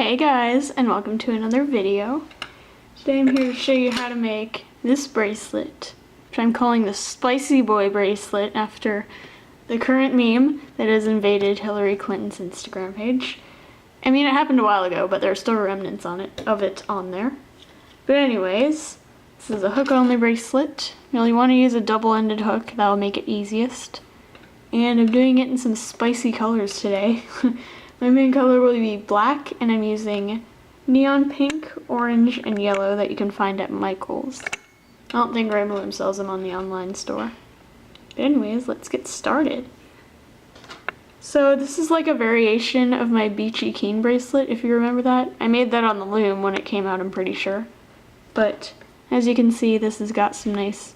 Hey guys, and welcome to another video. Today I'm here to show you how to make this bracelet, which I'm calling the Spicy Boy bracelet after the current meme that has invaded Hillary Clinton's Instagram page. I mean, it happened a while ago, but there are still remnants of it on there. But anyways, this is a hook-only bracelet. You really want to use a double-ended hook, that'll make it easiest. And I'm doing it in some spicy colors today. My main color will be black, and I'm using neon pink, orange, and yellow that you can find at Michael's. I don't think Cra-Z-Loom sells them on the online store. But anyways, let's get started. So this is like a variation of my Beachy Keen bracelet, if you remember that. I made that on the loom when it came out, I'm pretty sure. But as you can see, this has got some nice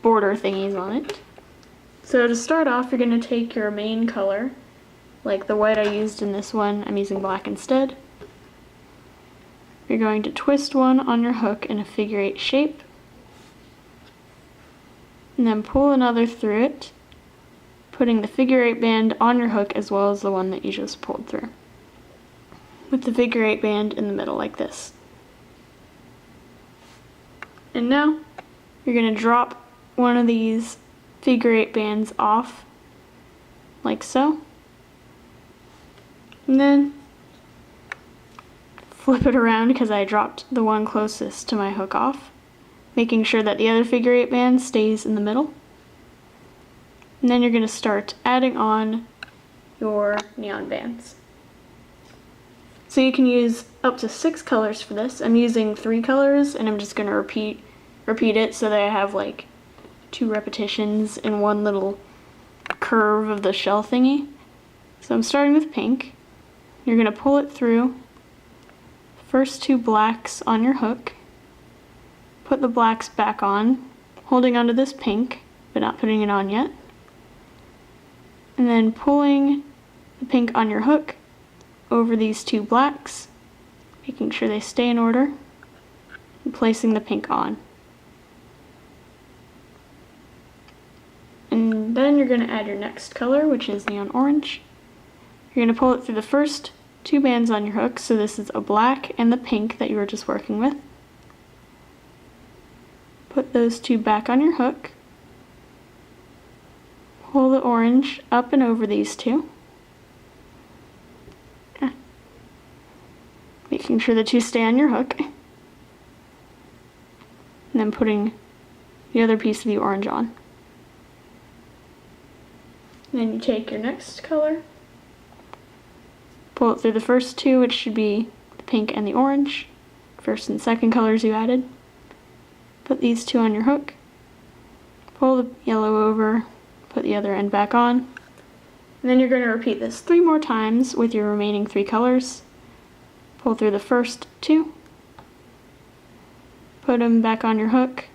border thingies on it. So to start off, you're going to take your main color, like the white I used in this one. I'm using black instead. You're going to twist one on your hook in a figure 8 shape, and then pull another through it, putting the figure 8 band on your hook as well as the one that you just pulled through, with the figure 8 band in the middle like this. And now you're going to drop one of these figure 8 bands off like so, and then flip it around because I dropped the one closest to my hook off, making sure that the other figure 8 band stays in the middle. And then you're going to start adding on your neon bands. So you can use up to 6 colors for this. I'm using 3 colors, and I'm just going to repeat it so that I have like 2 repetitions in one little curve of the shell thingy. So I'm starting with pink. You're going to pull it through first 2 blacks on your hook, put the blacks back on, holding onto this pink, but not putting it on yet, and then pulling the pink on your hook over these 2 blacks, making sure they stay in order, and placing the pink on. And then you're going to add your next color, which is neon orange. You're going to pull it through the first 2 bands on your hook, so this is a black and the pink that you were just working with. Put those 2 back on your hook. Pull the orange up and over these 2. Making sure the 2 stay on your hook. And then putting the other piece of the orange on. And then you take your next color, pull it through the first 2, which should be the pink and the orange, first and second colors you added. Put these 2 on your hook, pull the yellow over, put the other end back on, and then you're going to repeat this 3 more times with your remaining 3 colors. Pull through the first 2, put them back on your hook,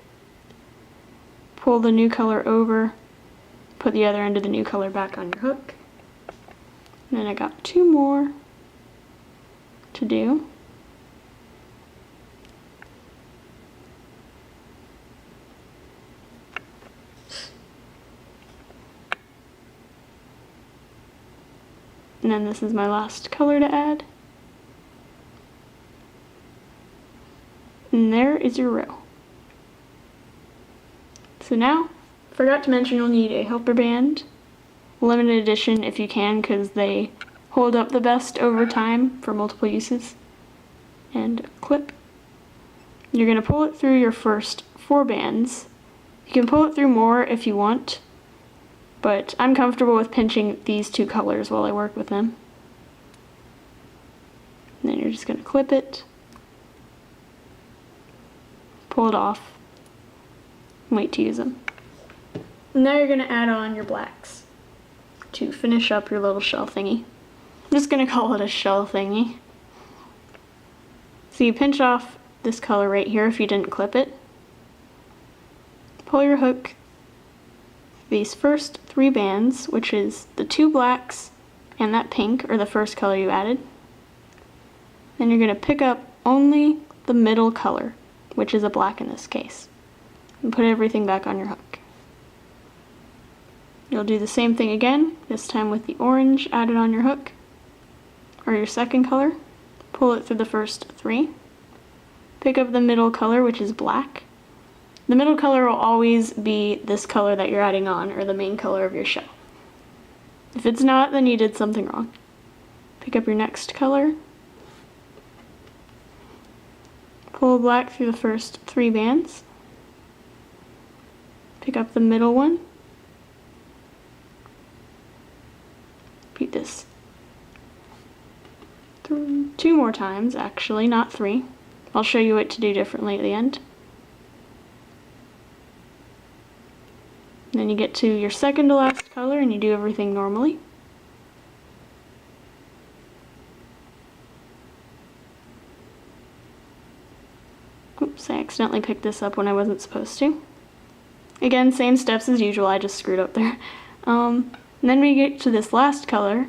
pull the new color over, put the other end of the new color back on your hook. And then I got 2 more to do. And then this is my last color to add. And there is your row. So now, forgot to mention you'll need a helper band, limited edition if you can, because they hold up the best over time for multiple uses, and a clip. You're going to pull it through your first 4 bands. You can pull it through more if you want, but I'm comfortable with pinching these 2 colors while I work with them. And then you're just going to clip it, pull it off, and wait to use them. Now you're going to add on your blacks to finish up your little shell thingy. I'm just going to call it a shell thingy. So you pinch off this color right here if you didn't clip it. Pull your hook, these first 3 bands, which is the 2 blacks and that pink, or the first color you added. Then you're going to pick up only the middle color, which is a black in this case, and put everything back on your hook. You'll do the same thing again, this time with the orange added on your hook, or your second color. pull it through the first 3. Pick up the middle color, which is black. The middle color will always be this color that you're adding on, or the main color of your shell. If it's not, then you did something wrong. Pick up your next color. Pull black through the first 3 bands. Pick up the middle one. Repeat this 2 more times, actually, not 3. I'll show you what to do differently at the end. Then you get to your second to last color and you do everything normally. Oops, I accidentally picked this up when I wasn't supposed to. Again, same steps as usual, I just screwed up there. And then we get to this last color,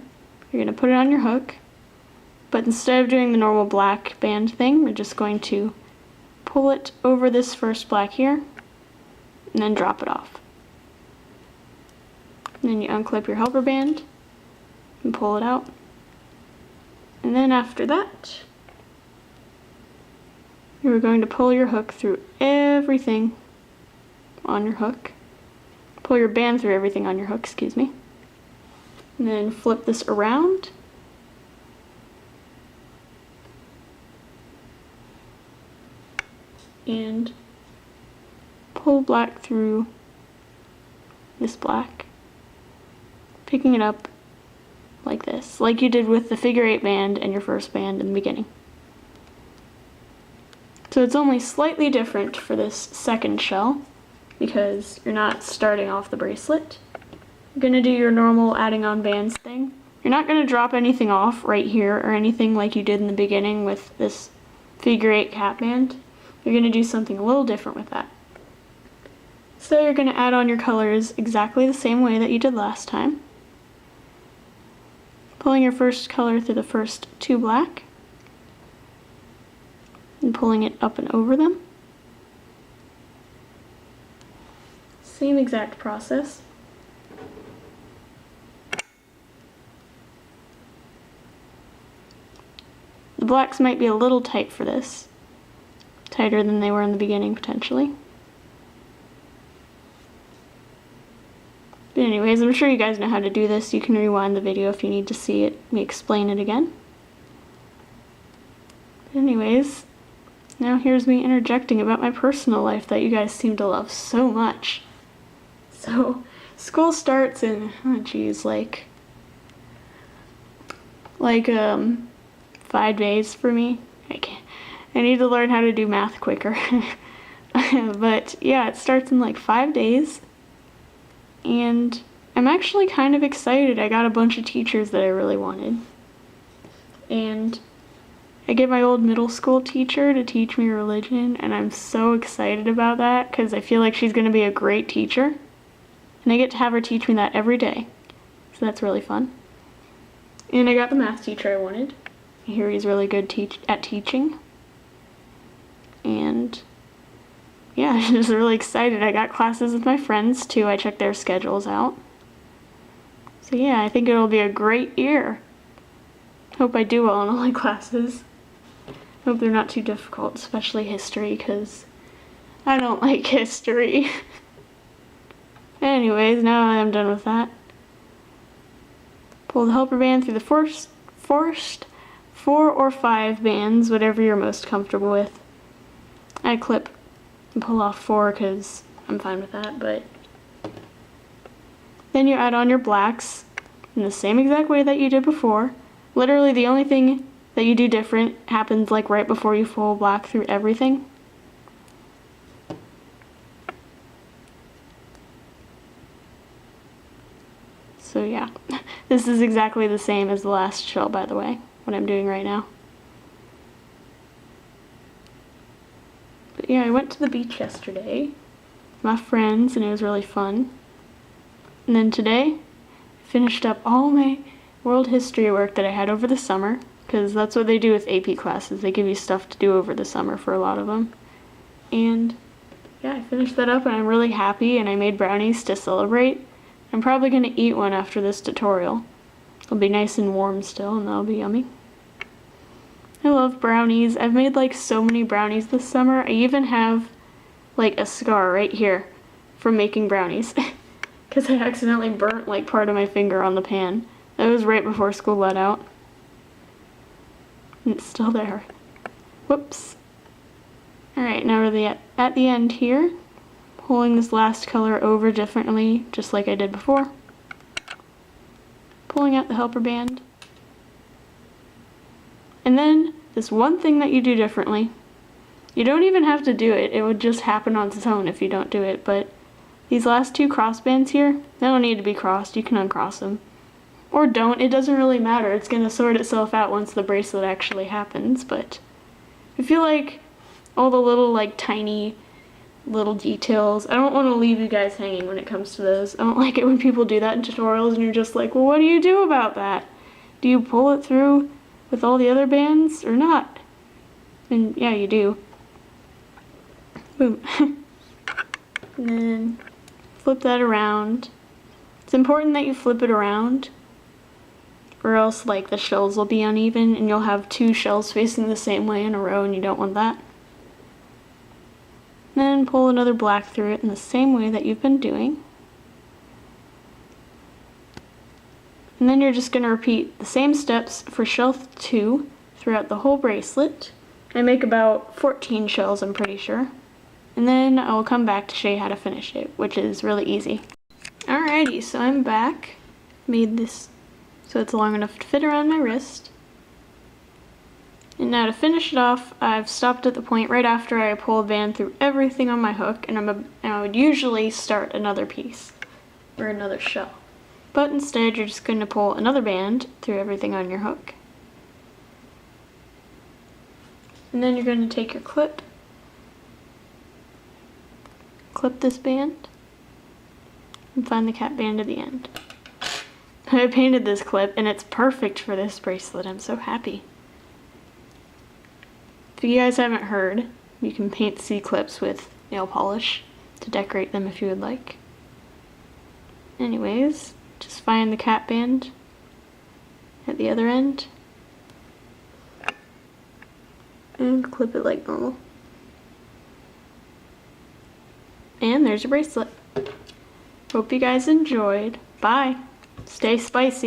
you're going to put it on your hook, but instead of doing the normal black band thing, we're just going to pull it over this first black here, and then drop it off. And then you unclip your helper band, and pull it out. And then after that, you're going to pull your hook through everything on your hook. Pull your band through everything on your hook, excuse me. And then flip this around. And pull black through this black, picking it up like this, like you did with the figure 8 band and your first band in the beginning. So it's only slightly different for this second shell because you're not starting off the bracelet. You're going to do your normal adding on bands thing. You're not going to drop anything off right here or anything like you did in the beginning with this figure 8 cap band. You're going to do something a little different with that. So you're going to add on your colors exactly the same way that you did last time. Pulling your first color through the first 2 black and pulling it up and over them. Same exact process. The blacks might be a little tight for this, tighter than they were in the beginning potentially. But anyways, I'm sure you guys know how to do this. You can rewind the video if you need to see it, me explain it again. But anyways, now here's me interjecting about my personal life that you guys seem to love so much. So, school starts in, oh geez, like 5 days for me. I need to learn how to do math quicker. But yeah, it starts in like 5 days. And I'm actually kind of excited. I got a bunch of teachers that I really wanted. And I get my old middle school teacher to teach me religion, and I'm so excited about that because I feel like she's going to be a great teacher. And I get to have her teach me that every day. So that's really fun. And I got the math teacher I wanted. I hear he's really good at teaching. And yeah, I'm just really excited. I got classes with my friends too. I checked their schedules out. So yeah, I think it'll be a great year. Hope I do well in all my classes. Hope they're not too difficult, especially history, because I don't like history. Anyways, now I'm done with that. Pull the helper band through the first 4 or 5 bands, whatever you're most comfortable with. I clip and pull off 4 because I'm fine with that, but then you add on your blacks in the same exact way that you did before. Literally the only thing that you do different happens like right before you pull black through everything. So yeah, this is exactly the same as the last shell, by the way, what I'm doing right now. But yeah, I went to the beach yesterday with my friends and it was really fun. And then today, I finished up all my world history work that I had over the summer, because that's what they do with AP classes. They give you stuff to do over the summer for a lot of them. And yeah, I finished that up and I'm really happy, and I made brownies to celebrate. I'm probably going to eat one after this tutorial. It'll be nice and warm still and that'll be yummy. I love brownies. I've made like so many brownies this summer. I even have like a scar right here from making brownies because I accidentally burnt like part of my finger on the pan. That was right before school let out. And it's still there. Whoops. Alright, now we're at the end here, pulling this last color over differently, just like I did before. Pulling out the helper band. And then, this one thing that you do differently, you don't even have to do it, it would just happen on its own if you don't do it, but these last two cross bands here, they don't need to be crossed, you can uncross them. Or don't, it doesn't really matter, it's going to sort itself out once the bracelet actually happens, but I feel like all the little like tiny little details, I don't want to leave you guys hanging when it comes to those. I don't like it when people do that in tutorials and you're just like, well, what do you do about that? Do you pull it through with all the other bands or not? And yeah, you do. Boom. And then flip that around. It's important that you flip it around, or else like the shells will be uneven and you'll have two shells facing the same way in a row and you don't want that. Then pull another black through it in the same way that you've been doing. And then you're just going to repeat the same steps for shell 2 throughout the whole bracelet. I make about 14 shells, I'm pretty sure. And then I'll come back to show you how to finish it, which is really easy. Alrighty, so I'm back. Made this so it's long enough to fit around my wrist. And now to finish it off, I've stopped at the point right after I pull a band through everything on my hook, and I would usually start another piece, or another shell. But instead, you're just going to pull another band through everything on your hook. And then you're going to take your clip, clip this band, and find the cap band at the end. I painted this clip, and it's perfect for this bracelet. I'm so happy. If you guys haven't heard, you can paint C-clips with nail polish to decorate them if you would like. Anyways, just find the cap band at the other end and clip it like normal. And there's your bracelet. Hope you guys enjoyed. Bye. Stay spicy.